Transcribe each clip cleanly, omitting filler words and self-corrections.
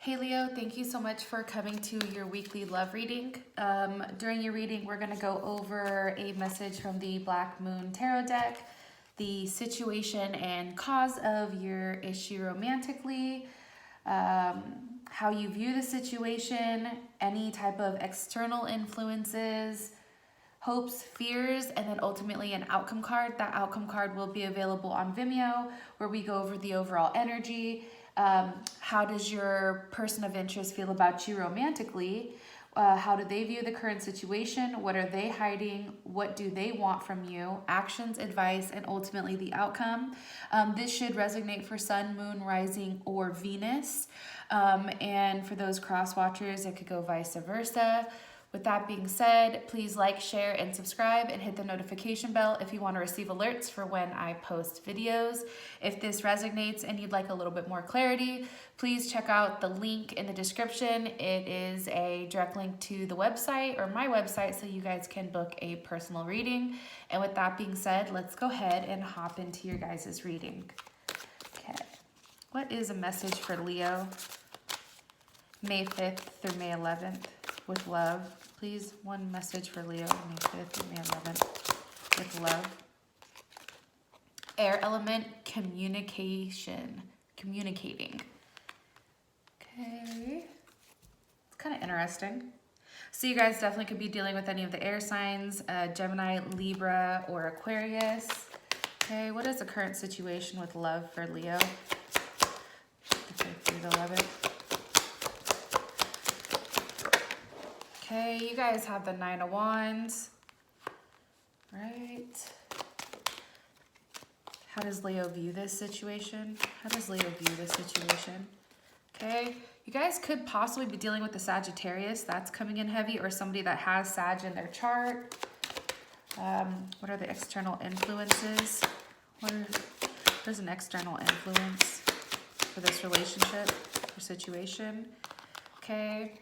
Hey Leo, thank you so much for coming to your weekly love reading. During your reading, we're going to go over a message from the Black Moon Tarot deck, the situation and cause of your issue romantically, how you view the situation, any type of external influences, hopes, fears, and then ultimately an outcome card. That outcome card will be available on Vimeo, where we go over the overall energy. How does your person of interest feel about you romantically? How do they view the current situation? What are they hiding? What do they want from you? Actions, advice, and ultimately the outcome. This should resonate for Sun, Moon, Rising, or Venus. And for those cross watchers, it could go vice versa. With that being said, please like, share, and subscribe, and hit the notification bell if you want to receive alerts for when I post videos. If this resonates and you'd like a little bit more clarity, please check out the link in the description. It is a direct link to the website or my website so you guys can book a personal reading. And with that being said, let's go ahead and hop into your guys' reading. Okay, what is a message for Leo? May 5th through May 11th with love. Please, one message for Leo, May 5th through May 11th with love. Air element, communication, communicating. Okay, it's kind of interesting. So you guys definitely could be dealing with any of the air signs, Gemini, Libra, or Aquarius. Okay, what is the current situation with love for Leo? The 5th through the 11th. Okay, you guys have the 9 of Wands, right? How does Leo view this situation? How does Leo view this situation? Okay, you guys could possibly be dealing with the Sagittarius. That's coming in heavy, or somebody that has Sag in their chart. What are the external influences? What is an external influence for this relationship or situation? Okay.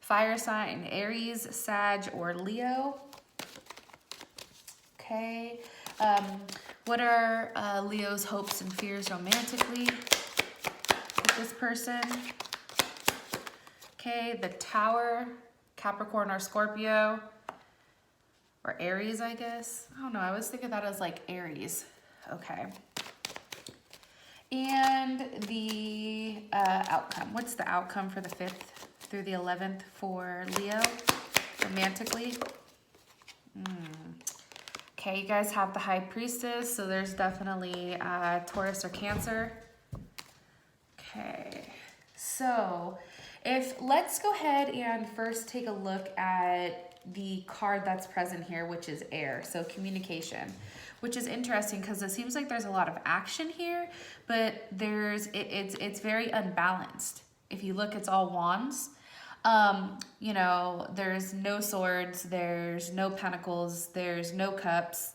Fire sign, Aries, Sag, or Leo. Okay. What are Leo's hopes and fears romantically with this person? Okay, the Tower, Capricorn or Scorpio, or Aries, I guess. I don't know, I was thinking that as like Aries. Okay. And the outcome. What's the outcome for the 5th through the 11th for Leo romantically? Okay, you guys have the High Priestess, so there's definitely Taurus or Cancer. Okay, so let's go ahead and first take a look at the card that's present here, which is air, so communication, which is interesting because it seems like there's a lot of action here, but it's very unbalanced. If you look, it's all wands. You know, there's no swords, there's no pentacles, there's no cups,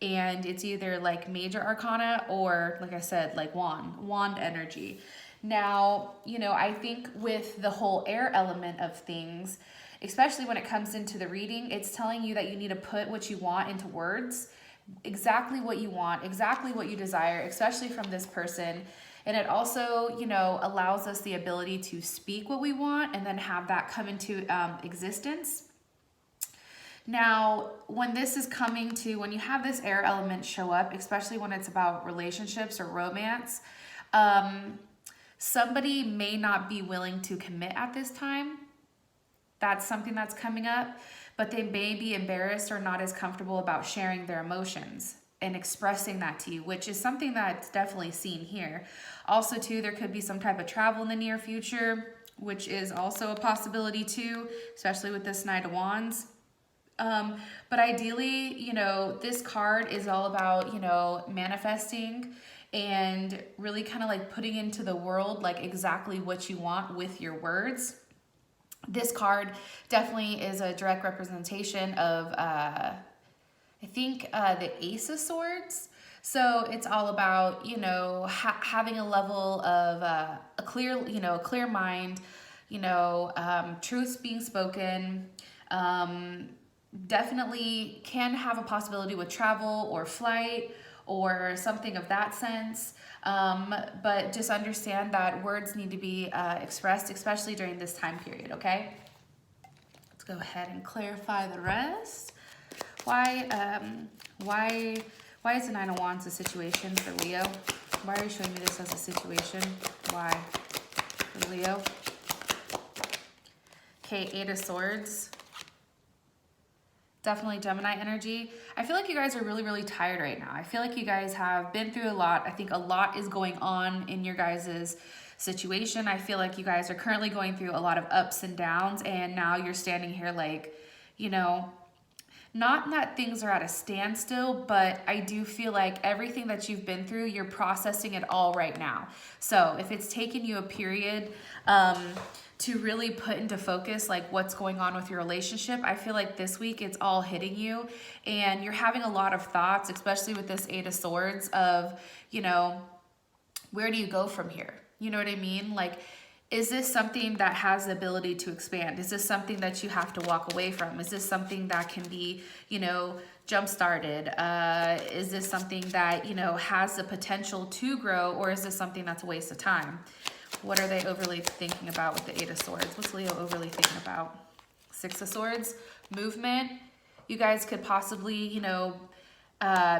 and it's either like major arcana or, like I said, like wand energy. Now, you know, I think with the whole air element of things, especially when it comes into the reading, it's telling you that you need to put what you want into words, exactly what you want, exactly what you desire, especially from this person. And it also, you know, allows us the ability to speak what we want and then have that come into existence. Now, when this is coming to, when you have this air element show up, especially when it's about relationships or romance, somebody may not be willing to commit at this time. That's something that's coming up, but they may be embarrassed or not as comfortable about sharing their emotions and expressing that to you, which is something that's definitely seen here. Also too, there could be some type of travel in the near future, which is also a possibility too, especially with this Knight of Wands. But ideally, you know, this card is all about, you know, manifesting and really kind of like putting into the world like exactly what you want with your words. This card definitely is a direct representation of I think the Ace of Swords. So it's all about, you know, having a level of a clear mind, you know, truths being spoken. Definitely can have a possibility with travel or flight or something of that sense. But just understand that words need to be expressed, especially during this time period, okay? Let's go ahead and clarify the rest. Why is the Nine of Wands a situation for Leo? Why are you showing me this as a situation? Why? For Leo. Okay, Eight of Swords. Definitely Gemini energy. I feel like you guys are really, really tired right now. I feel like you guys have been through a lot. I think a lot is going on in your guys' situation. I feel like you guys are currently going through a lot of ups and downs, and now you're standing here like, you know, not that things are at a standstill, but I do feel like everything that you've been through, you're processing it all right now. So if it's taken you a period to really put into focus like what's going on with your relationship, I feel like this week it's all hitting you, and you're having a lot of thoughts, especially with this Eight of Swords, of, you know, where do you go from here? You know what I mean? Like, is this something that has the ability to expand? Is this something that you have to walk away from? Is this something that can be, you know, jump-started? Is this something that, you know, has the potential to grow, or is this something that's a waste of time? What are they overly thinking about with the Eight of Swords? What's Leo overly thinking about? Six of Swords, movement. You guys could possibly, you know,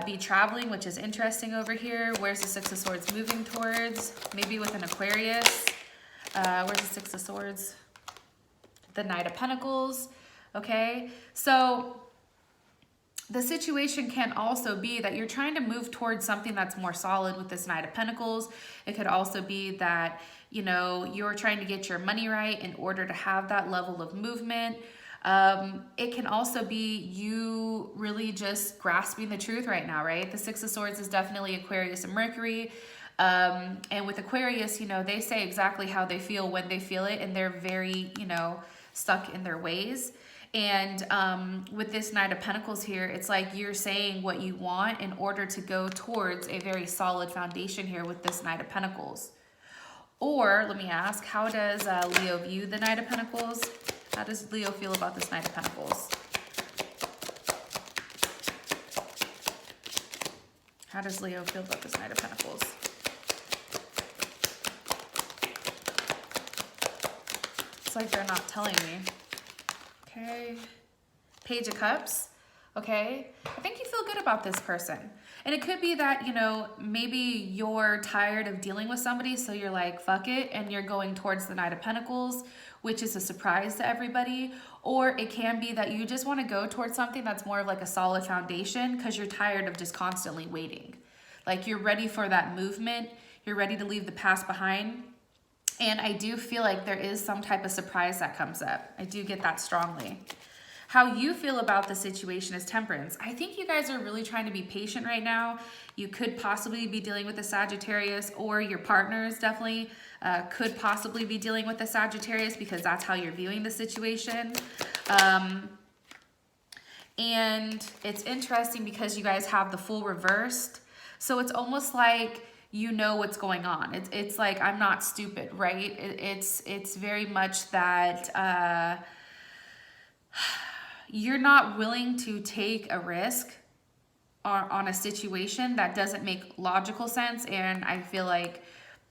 be traveling, which is interesting over here. Where's the Six of Swords moving towards? Maybe with an Aquarius. Where's the Six of Swords? The Knight of Pentacles. Okay, so the situation can also be that you're trying to move towards something that's more solid with this Knight of Pentacles. It could also be that, you know, you're trying to get your money right in order to have that level of movement. It can also be you really just grasping the truth right now, right? The Six of Swords is definitely Aquarius and Mercury. And with Aquarius, you know, they say exactly how they feel when they feel it, and they're very, you know, stuck in their ways. And with this Knight of Pentacles here, it's like you're saying what you want in order to go towards a very solid foundation here with this Knight of Pentacles. Or, let me ask, how does Leo view the Knight of Pentacles? How does Leo feel about this Knight of Pentacles? How does Leo feel about this Knight of Pentacles? It's like they're not telling me. Okay. Page of Cups. Okay. I think you feel good about this person. And it could be that, you know, maybe you're tired of dealing with somebody, so you're like, fuck it, and you're going towards the Knight of Pentacles, which is a surprise to everybody. Or it can be that you just want to go towards something that's more of like a solid foundation because you're tired of just constantly waiting. Like, you're ready for that movement. You're ready to leave the past behind. And I do feel like there is some type of surprise that comes up. I do get that strongly. How you feel about the situation is Temperance. I think you guys are really trying to be patient right now. You could possibly be dealing with a Sagittarius, or your partners definitely could possibly be dealing with a Sagittarius, because that's how you're viewing the situation. And it's interesting because you guys have the Fool reversed. So it's almost like you know what's going on. It's like, I'm not stupid, right? It's very much that you're not willing to take a risk on a situation that doesn't make logical sense. And I feel like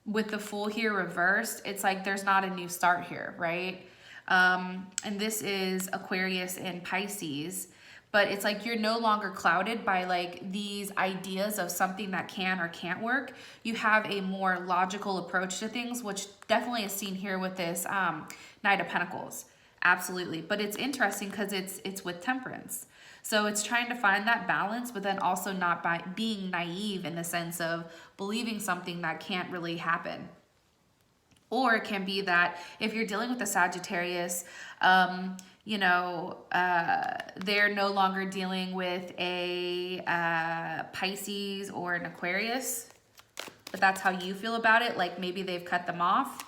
with the Fool here reversed, it's like there's not a new start here, right? And this is Aquarius and Pisces. But it's like you're no longer clouded by like these ideas of something that can or can't work. You have a more logical approach to things, which definitely is seen here with this Knight of Pentacles. Absolutely. But it's interesting because it's with Temperance. So it's trying to find that balance, but then also not by being naive in the sense of believing something that can't really happen. Or it can be that if you're dealing with a Sagittarius, you know, they're no longer dealing with a Pisces or an Aquarius, but that's how you feel about it. Like maybe they've cut them off.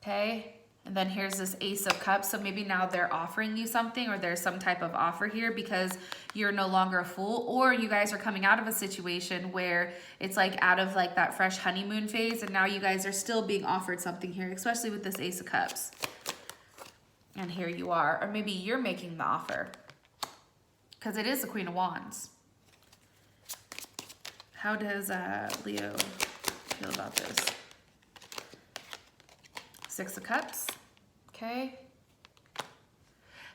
Okay. And then here's this Ace of Cups. So maybe now they're offering you something, or there's some type of offer here because you're no longer a fool, or you guys are coming out of a situation where it's like out of like that fresh honeymoon phase, and now you guys are still being offered something here, especially with this Ace of Cups. And here you are, or maybe you're making the offer because it is the Queen of Wands. How does Leo feel about this? Six of Cups. Okay.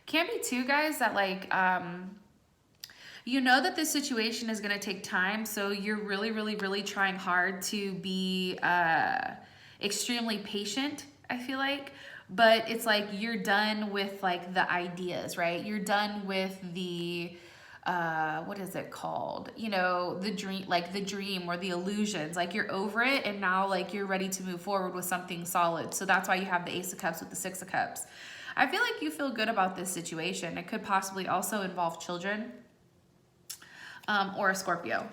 Can be too, guys, that like, you know that this situation is going to take time, so you're really trying hard to be extremely patient, I feel like. But it's like you're done with like the ideas, right? You're done with the what is it called? You know, the dream, like the dream or the illusions. Like you're over it, and now like you're ready to move forward with something solid. So that's why you have the Ace of Cups with the Six of Cups. I feel like you feel good about this situation. It could possibly also involve children or a Scorpio.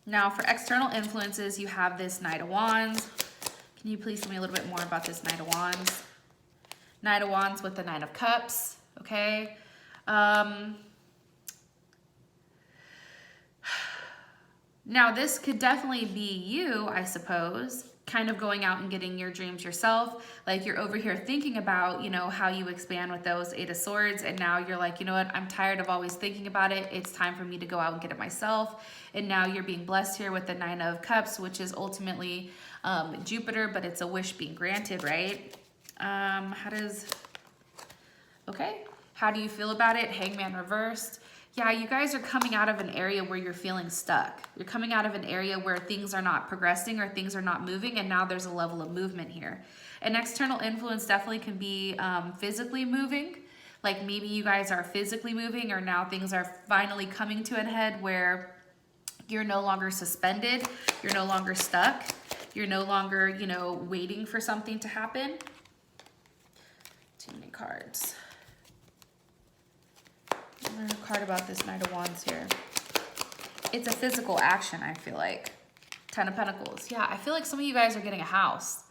Now for external influences, you have this Knight of Wands. Can you please tell me a little bit more about this Knight of Wands? Knight of Wands with the Nine of Cups, okay? Now this could definitely be you, I suppose, kind of going out and getting your dreams yourself. Like you're over here thinking about, you know, how you expand with those Eight of Swords, and now you're like, you know what, I'm tired of always thinking about it. It's time for me to go out and get it myself. And now you're being blessed here with the Nine of Cups, which is ultimately Jupiter, but it's a wish being granted, right? How do you feel about it? Hangman reversed. Yeah, you guys are coming out of an area where you're feeling stuck. You're coming out of an area where things are not progressing or things are not moving, and now there's a level of movement here. An external influence definitely can be physically moving. Like maybe you guys are physically moving, or now things are finally coming to an head where you're no longer suspended, you're no longer stuck, you're no longer, you know, waiting for something to happen. Too many cards. Another card about this Knight of Wands here. It's a physical action, I feel like. Ten of Pentacles. Yeah, I feel like some of you guys are getting a house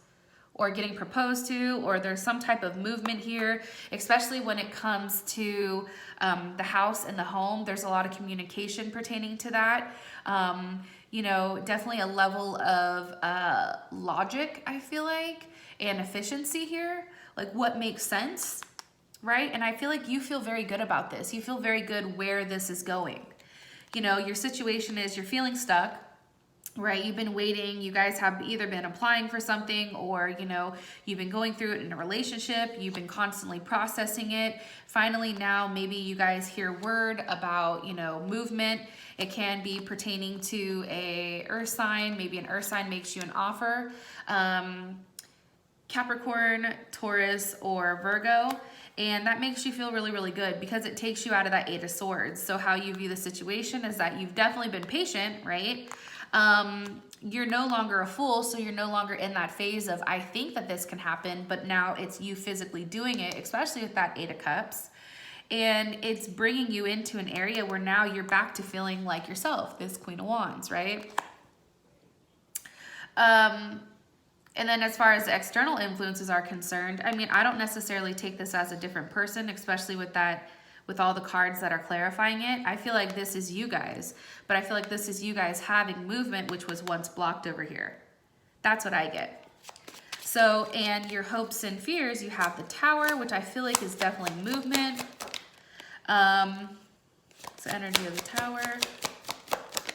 or getting proposed to, or there's some type of movement here, especially when it comes to the house and the home. There's a lot of communication pertaining to that. You know, definitely a level of logic, I feel like, and efficiency here. Like what makes sense, right? And I feel like you feel very good about this. You feel very good where this is going. You know, your situation is you're feeling stuck, right? You've been waiting. You guys have either been applying for something, or, you know, you've been going through it in a relationship. You've been constantly processing it. Finally, now maybe you guys hear word about, you know, movement. It can be pertaining to a earth sign. Maybe an earth sign makes you an offer. Capricorn, Taurus, or Virgo, and that makes you feel really good because it takes you out of that Eight of Swords. So how you view the situation is that you've definitely been patient, right? You're no longer a fool, so you're no longer in that phase of I think that this can happen, but now it's you physically doing it, especially with that Eight of Cups. And it's bringing you into an area where now you're back to feeling like yourself, this Queen of Wands, right? And then as far as the external influences are concerned, I mean, I don't necessarily take this as a different person, especially with that, with all the cards that are clarifying it. I feel like this is you guys, but I feel like this is you guys having movement, which was once blocked over here. That's what I get. So, and your hopes and fears, you have the Tower, which I feel like is definitely movement. It's the energy of the Tower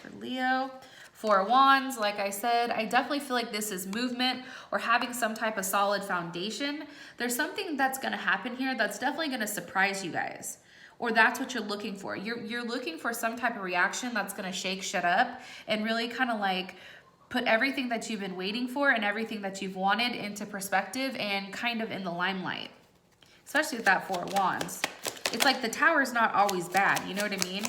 for Leo. Four of Wands, like I said, I definitely feel like this is movement or having some type of solid foundation. There's something that's going to happen here that's definitely going to surprise you guys, or that's what you're looking for. You're looking for some type of reaction that's going to shake shit up and really kind of like put everything that you've been waiting for and everything that you've wanted into perspective and kind of in the limelight, especially with that Four of Wands. It's like the Tower's not always bad, you know what I mean?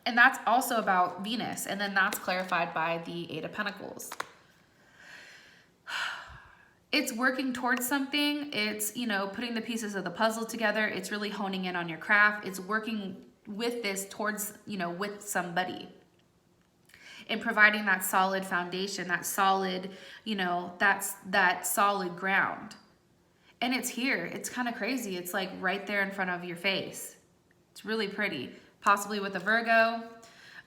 And that's also about Venus, and then that's clarified by the Eight of Pentacles. It's working towards something. It's, you know, putting the pieces of the puzzle together. It's really honing in on your craft. It's working with this towards, you know, with somebody. And providing that solid foundation, that solid, you know, that solid ground. And it's here. It's kind of crazy. It's like right there in front of your face. It's really pretty. Possibly with a Virgo,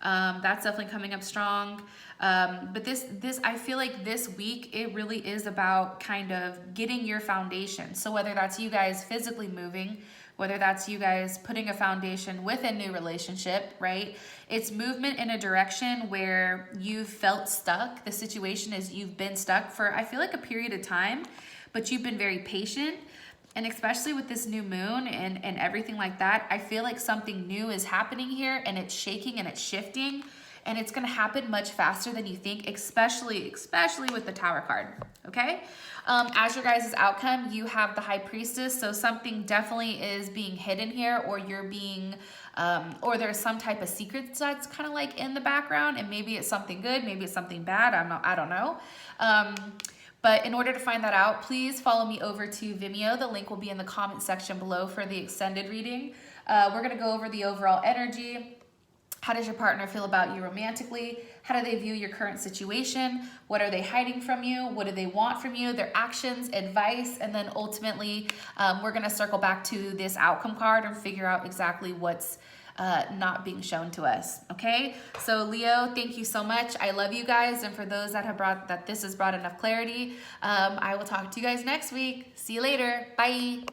that's definitely coming up strong. But this, I feel like this week, it really is about kind of getting your foundation. So whether that's you guys physically moving, whether that's you guys putting a foundation with a new relationship, right? It's movement in a direction where you've felt stuck. The situation is you've been stuck for, I feel like, a period of time, but you've been very patient. And especially with this new moon and everything like that, I feel like something new is happening here, and it's shaking and it's shifting, and it's gonna happen much faster than you think, especially with the Tower card, okay? As your guys' outcome, you have the High Priestess, so something definitely is being hidden here, or you're being, or there's some type of secret that's kind of like in the background, and maybe it's something good, maybe it's something bad, I don't know. But in order to find that out, please follow me over to Vimeo. The link will be in the comment section below for the extended reading. We're gonna go over the overall energy. How does your partner feel about you romantically? How do they view your current situation? What are they hiding from you? What do they want from you? Their actions, advice, and then ultimately, we're gonna circle back to this outcome card and figure out exactly what's not being shown to us, okay? So Leo, thank you so much. I love you guys, and for those that this has brought enough clarity, I will talk to you guys next week. See you later. Bye.